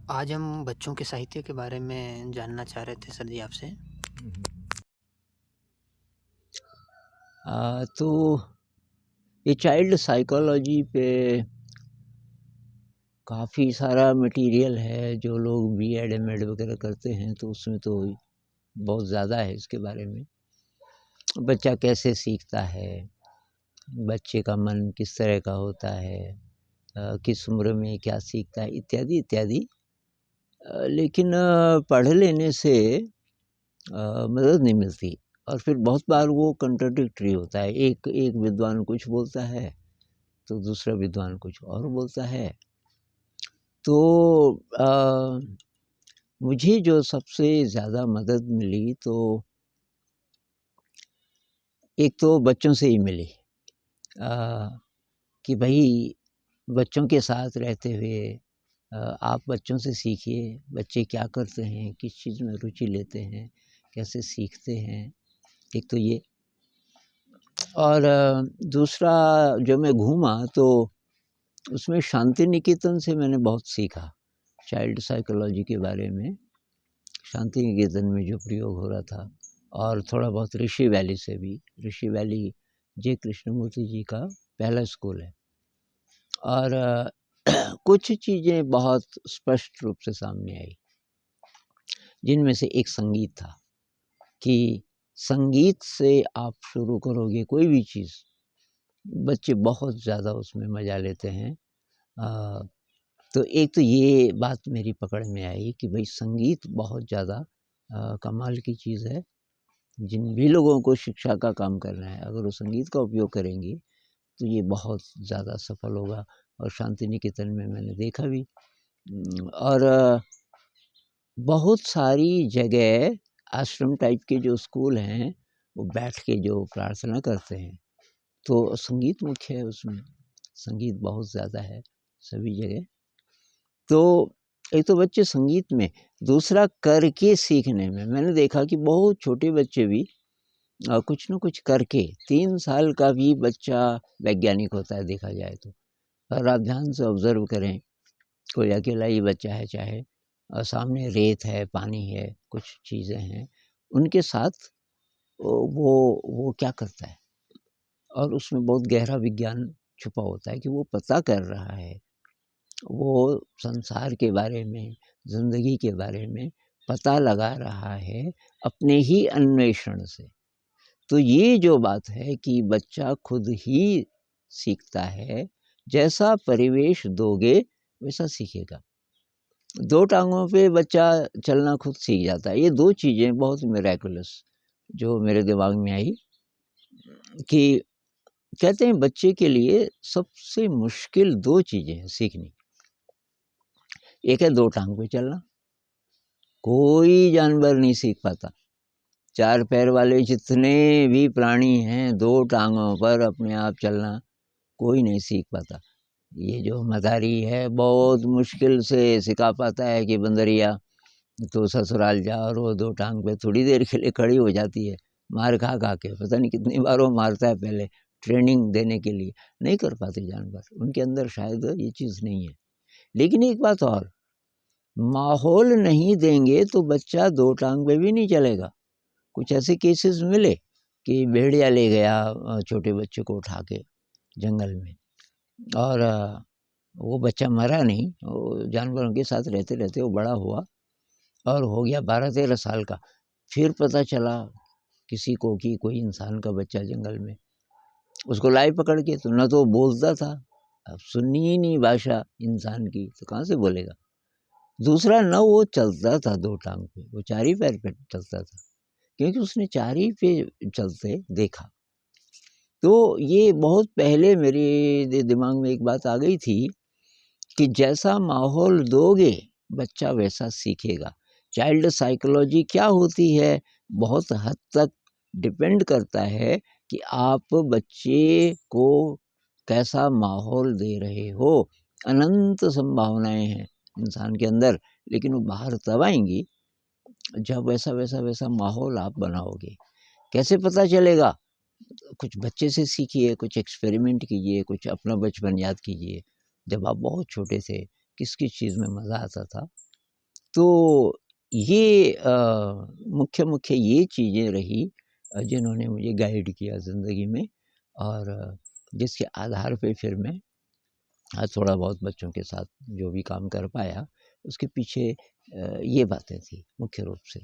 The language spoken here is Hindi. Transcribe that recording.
आज हम बच्चों के साहित्य के बारे में जानना चाह रहे थे सर जी आपसे। तो ये चाइल्ड साइकोलॉजी पे काफ़ी सारा मटेरियल है। जो लोग बीएड एमएड वगैरह करते हैं तो उसमें तो बहुत ज़्यादा है इसके बारे में। बच्चा कैसे सीखता है, बच्चे का मन किस तरह का होता है, किस उम्र में क्या सीखता है, इत्यादि इत्यादि। लेकिन पढ़ लेने से मदद नहीं मिलती और फिर बहुत बार वो कंट्राडिक्टरी होता है। एक एक विद्वान कुछ बोलता है तो दूसरा विद्वान कुछ और बोलता है। तो मुझे जो सबसे ज़्यादा मदद मिली तो एक तो बच्चों से ही मिली, कि भाई बच्चों के साथ रहते हुए आप बच्चों से सीखिए, बच्चे क्या करते हैं, किस चीज़ में रुचि लेते हैं, कैसे सीखते हैं। एक तो ये, और दूसरा जो मैं घूमा तो उसमें शांति निकेतन से मैंने बहुत सीखा चाइल्ड साइकोलॉजी के बारे में। शांति निकेतन में जो प्रयोग हो रहा था और थोड़ा बहुत ऋषि वैली से भी। ऋषि वैली जे कृष्णमूर्ति जी का पहला स्कूल है और कुछ चीज़ें बहुत स्पष्ट रूप से सामने आई, जिनमें से एक संगीत था कि संगीत से आप शुरू करोगे कोई भी चीज़, बच्चे बहुत ज़्यादा उसमें मज़ा लेते हैं। तो एक तो ये बात मेरी पकड़ में आई कि भाई संगीत बहुत ज़्यादा कमाल की चीज़ है। जिन भी लोगों को शिक्षा का काम करना है, अगर वो संगीत का उपयोग करेंगे तो ये बहुत ज़्यादा सफल होगा। और शांति निकेतन में मैंने देखा भी। और बहुत सारी जगह आश्रम टाइप के जो स्कूल हैं वो बैठ के जो प्रार्थना करते हैं तो संगीत मुख्य है उसमें, संगीत बहुत ज़्यादा है सभी जगह। तो एक तो बच्चे संगीत में, दूसरा करके सीखने में मैंने देखा कि बहुत छोटे बच्चे भी कुछ न कुछ करके, 3 साल का भी बच्चा वैज्ञानिक होता है देखा जाए तो। और आप ध्यान से ऑब्ज़र्व करें, कोई अकेला ही बच्चा है चाहे, सामने रेत है, पानी है, कुछ चीज़ें हैं, उनके साथ वो क्या करता है और उसमें बहुत गहरा विज्ञान छुपा होता है कि वो पता कर रहा है। वो संसार के बारे में, ज़िंदगी के बारे में पता लगा रहा है अपने ही अन्वेषण से। तो ये जो बात है कि बच्चा खुद ही सीखता है, जैसा परिवेश दोगे वैसा सीखेगा। 2 टाँगों पे बच्चा चलना खुद सीख जाता है। ये 2 चीज़ें बहुत मिरेकुलस जो मेरे दिमाग में आई कि कहते हैं बच्चे के लिए सबसे मुश्किल 2 चीज़ें हैं सीखनी। एक है 2 टाँग पे चलना, कोई जानवर नहीं सीख पाता। 4 पैर वाले जितने भी प्राणी हैं, 2 टाँगों पर अपने आप चलना कोई नहीं सीख पाता। ये जो मदारी है बहुत मुश्किल से सिखा पाता है कि बंदरिया तो ससुराल जा, और वो 2 टाँग पे थोड़ी देर के लिए खड़ी हो जाती है, मार खा के। पता नहीं कितनी बार वो मारता है पहले ट्रेनिंग देने के लिए। नहीं कर पाते जानवर, उनके अंदर शायद ये चीज़ नहीं है। लेकिन एक बात और, माहौल नहीं देंगे तो बच्चा 2 टाँग पे भी नहीं चलेगा। कुछ ऐसे केसेस मिले कि भेड़िया ले गया छोटे बच्चे को उठा के जंगल में, और वो बच्चा मरा नहीं, वो जानवरों के साथ रहते-रहते वो बड़ा हुआ और हो गया 12-13 साल का। फिर पता चला किसी को कि कोई इंसान का बच्चा जंगल में, उसको लाए पकड़ के। तो न तो बोलता था, अब सुनी ही नहीं भाषा इंसान की, तो कहाँ से बोलेगा। दूसरा, न वो चलता था 2 टाँग पे, वो 4 ही पैर पे चलता था, क्योंकि उसने 4 ही पे चलते देखा। तो ये बहुत पहले मेरे दिमाग में एक बात आ गई थी कि जैसा माहौल दोगे बच्चा वैसा सीखेगा। चाइल्ड साइकोलॉजी क्या होती है, बहुत हद तक डिपेंड करता है कि आप बच्चे को कैसा माहौल दे रहे हो। अनंत संभावनाएं हैं इंसान के अंदर, लेकिन वो बाहर तब आएंगी जब वैसा वैसा वैसा माहौल आप बनाओगे। कैसे पता चलेगा? कुछ बच्चे से सीखिए, कुछ एक्सपेरिमेंट कीजिए, कुछ अपना बचपन याद कीजिए। जब आप बहुत छोटे थे किस-किस चीज़ में मज़ा आता था, तो ये मुख्य मुख्य ये चीज़ें रही जिन्होंने मुझे गाइड किया ज़िंदगी में, और जिसके आधार पे फिर मैं थोड़ा बहुत बच्चों के साथ जो भी काम कर पाया, उसके पीछे ये बातें थी मुख्य रूप से।